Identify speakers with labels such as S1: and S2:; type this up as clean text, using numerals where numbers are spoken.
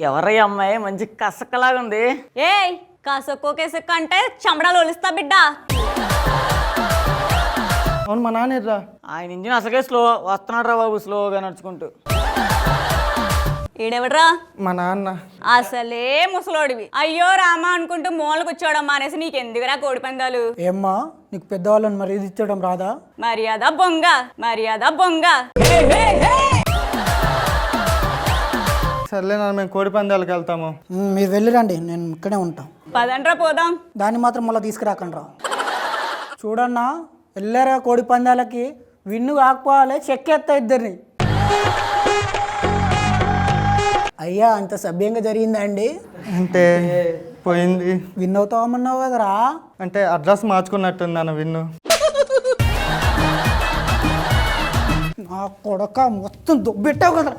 S1: ఎవరై అమ్మాయి మంచి కసక్కలాగా ఉంది.
S2: ఏయ్ కాసొక్కో కేసొక్క అంటే చమడాలు ఒలుస్తా బిడ్డ.
S3: అవును మా నాన్న
S1: ఆయన ఇంజిన్ అసలే స్లో వస్తున్నాడు రా బాబు, స్లోగా నడుచుకుంటూ.
S2: ఈడెవడ్రా?
S3: మా నాన్న.
S2: అసలే ముసలోడివి. అయ్యో రామా అనుకుంటూ మూలకు వచ్చాడమ్మా అనేసి నీకెందుకురా కోడి పందాలు?
S4: ఏమ్మా నీకు పెద్దవాళ్ళని మర్యాద ఇచ్చడం రాదా?
S2: మర్యాద బొంగ, మర్యాద బొంగ.
S3: సర్లే నాన్న, మేము కోడి పందాలకు వెళ్తాము.
S4: మీరు వెళ్ళిరండి, నేను ఇక్కడే ఉంటాం.
S2: పదండ్రా పోదాం.
S4: దాన్ని మాత్రం మళ్ళీ తీసుకురాకండి రా. చూడన్నా, వెళ్ళారా కోడి పందాలకి, విన్ను కాకపోవాలి చెక్కేస్తా ఇద్దరిని. అయ్యా అంత సభ్యంగా జరిగిందా అండి?
S3: అంటే పోయింది.
S4: విన్ అవుతామన్నావు కదరా.
S3: అంటే అడ్రస్ మార్చుకున్నట్టుంది అన్న విన్ను.
S4: నా కొడక మొత్తం దుబ్బెట్టావు కదరా.